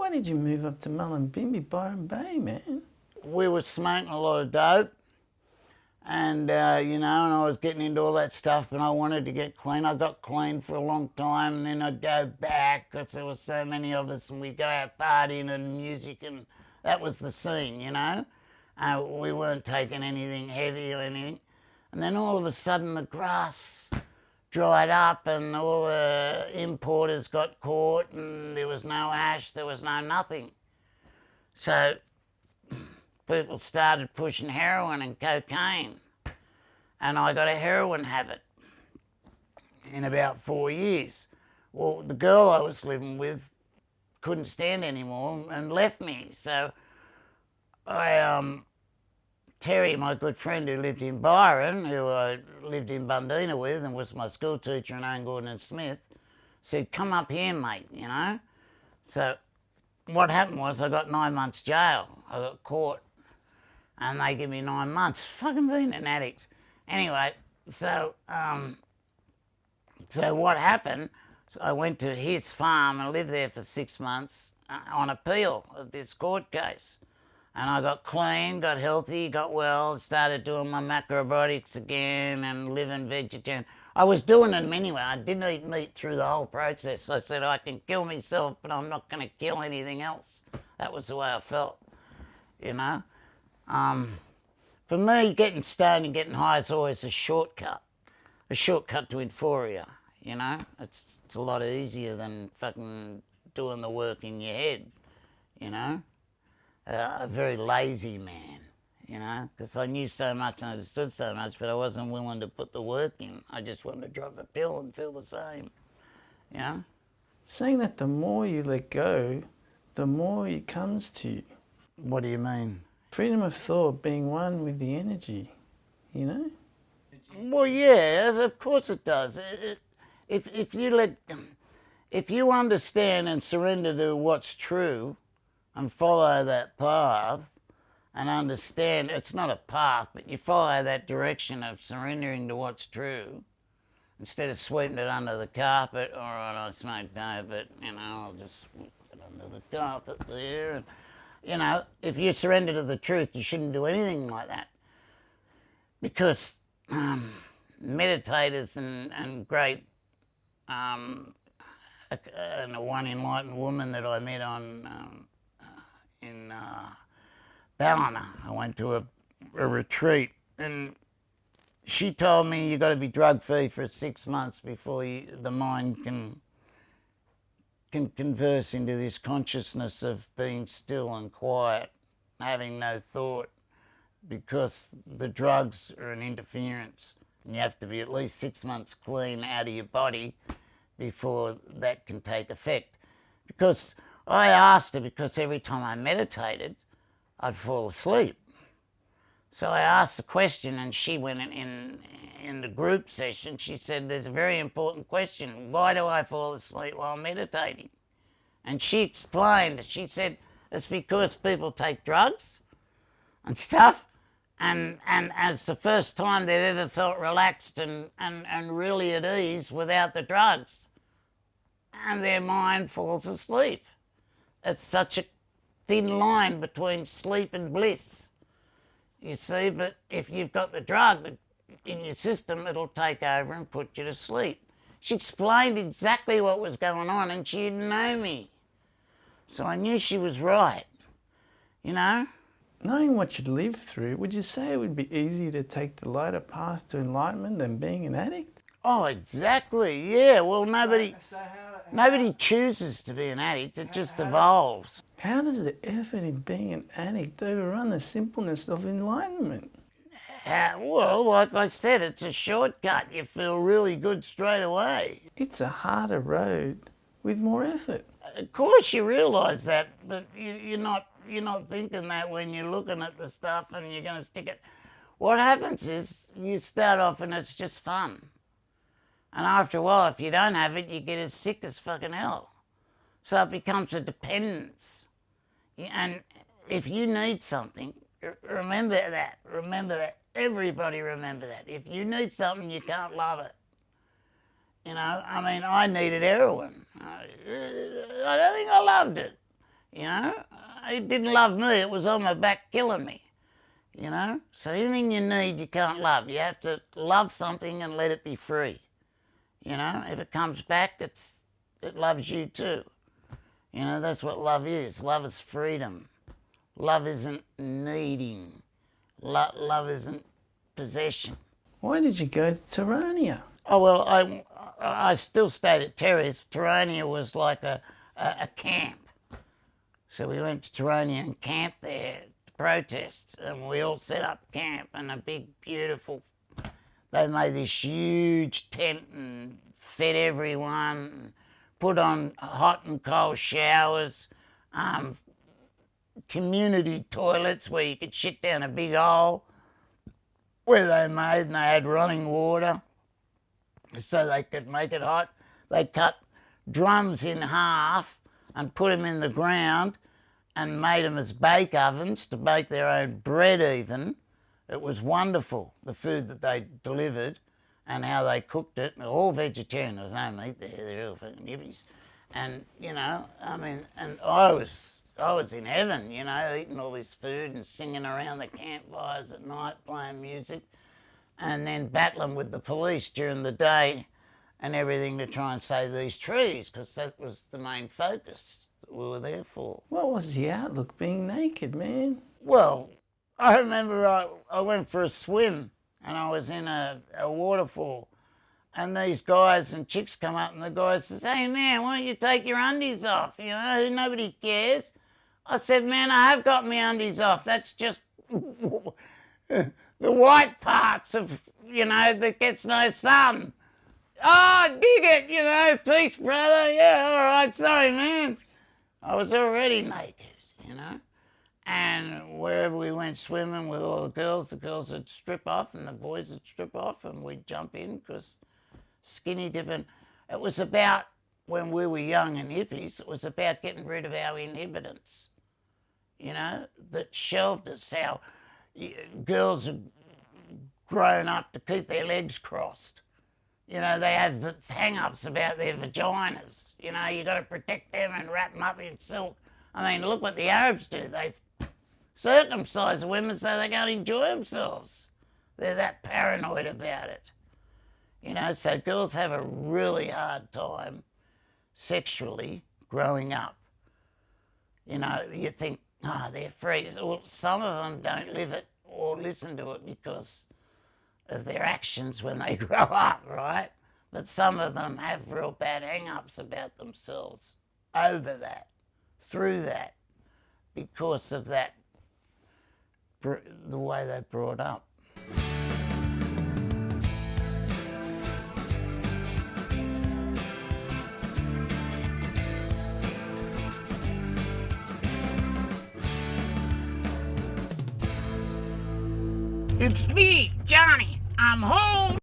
Why did you move up to Mullumbimby, Byron Bay, man? We were smoking a lot of dope, and you know, and I was getting into all that stuff, and I wanted to get clean. I got clean for a long time, and then I'd go back because there were so many of us, and we'd go out partying and music, and that was the scene, you know. We weren't taking anything heavy or anything. And then all of a sudden the grass dried up and all the importers got caught and there was no hash, there was no nothing. So people started pushing heroin and cocaine, and I got a heroin habit in about 4 years. Well, the girl I was living with couldn't stand anymore and left me, so Terry, my good friend who lived in Byron, who I lived in Bundina with and was my school teacher in Owen Gordon and Smith, said, come up here, mate, you know. So what happened was I got 9 months jail. I got caught and they gave me 9 months. Fucking being an addict. Anyway, so what happened, so I went to his farm and lived there for 6 months on appeal of this court case. And I got clean, got healthy, got well, started doing my macrobiotics again and living vegetarian. I was doing them anyway. I didn't eat meat through the whole process. I said, I can kill myself, but I'm not going to kill anything else. That was the way I felt, you know. For me, getting stoned and getting high is always a shortcut to euphoria, you know. It's a lot easier than fucking doing the work in your head, you know. A very lazy man, you know, because I knew so much and understood so much, but I wasn't willing to put the work in. I just wanted to drop a pill and feel the same, you know. Saying that the more you let go, the more it comes to you. What do you mean? Freedom of thought, being one with the energy, you know? Well, yeah, of course it does. If you understand and surrender to what's true, and follow that path and understand it's not a path, but you follow that direction of surrendering to what's true instead of sweeping it under the carpet. All right, I smoke dope, but, you know, I'll just sweep it under the carpet there. And, you know, if you surrender to the truth, you shouldn't do anything like that. Because meditators and great, and the one enlightened woman that I met on in Ballina. I went to a retreat and she told me you got to be drug-free for 6 months before the mind can converse into this consciousness of being still and quiet, having no thought, because the drugs are an interference and you have to be at least 6 months clean out of your body before that can take effect. Because I asked her, because every time I meditated, I'd fall asleep. So I asked the question, and she went in the group session. She said, there's a very important question. Why do I fall asleep while meditating? And she explained, she said, it's because people take drugs and stuff, and it's the first time they've ever felt relaxed and really at ease without the drugs. And their mind falls asleep. It's such a thin line between sleep and bliss, you see, but if you've got the drug in your system, it'll take over and put you to sleep. She explained exactly what was going on and she didn't know me. So I knew she was right, you know. Knowing what you'd lived through, would you say it would be easier to take the lighter path to enlightenment than being an addict? Oh, exactly, yeah. Well, nobody chooses to be an addict, it just evolves. How does the effort in being an addict overrun the simpleness of enlightenment? Well, like I said, it's a shortcut. You feel really good straight away. It's a harder road with more effort. Of course you realise that, but you're not thinking that when you're looking at the stuff and you're going to stick it. What happens is you start off and it's just fun. And after a while, if you don't have it, you get as sick as fucking hell. So it becomes a dependence. And if you need something, remember that. Remember that. Everybody remember that. If you need something, you can't love it. You know, I mean, I needed heroin. I don't think I loved it. you know. It didn't love me, it was on my back killing me, you know. So anything you need, you can't love. You have to love something and let it be free, you know. If it comes back, it loves you too. You know, that's what love is. Love is freedom. Love isn't needing. Love isn't possession. Why did you go to Terania? Oh, well, I still stayed at Terry's. Terania was like a camp. So we went to Terania and camped there to protest. And we all set up camp and a big, beautiful... They made this huge tent and fed everyone, and put on hot and cold showers, community toilets where you could shit down a big hole where they made, and they had running water so they could make it hot. They cut drums in half and put them in the ground and made them as bake ovens to bake their own bread even. It was wonderful, the food that they delivered and how they cooked it. All vegetarian, there was no meat there, they're all fucking hippies. And, you know, I mean, and I was in heaven, you know, eating all this food and singing around the campfires at night, playing music, and then battling with the police during the day and everything to try and save these trees, because that was the main focus that we were there for. What was the outlook being naked, man? Well, I remember I went for a swim and I was in a waterfall, and these guys and chicks come up and the guy says, "Hey man, why don't you take your undies off? You know, nobody cares." I said, "Man, I have got my undies off. That's just the white parts of, you know, that gets no sun." "Oh, dig it, you know, peace, brother. Yeah, all right, sorry, man." I was already naked, you know. And wherever we went swimming with all the girls would strip off and the boys would strip off and we'd jump in because skinny dipping. It was about, when we were young and hippies, it was about getting rid of our inhibitants, you know, that shelved us. How girls had grown up to keep their legs crossed. You know, they have hang-ups about their vaginas. You know, you got to protect them and wrap them up in silk. I mean, look what the Arabs do. They circumcise women so they can't enjoy themselves. They're that paranoid about it. You know, so girls have a really hard time sexually growing up. You know, you think, oh, they're free. Well, some of them don't live it or listen to it because of their actions when they grow up, right? But some of them have real bad hang-ups about themselves over that, through that, because of that, the way they're brought up. It's me, Johnny. I'm home.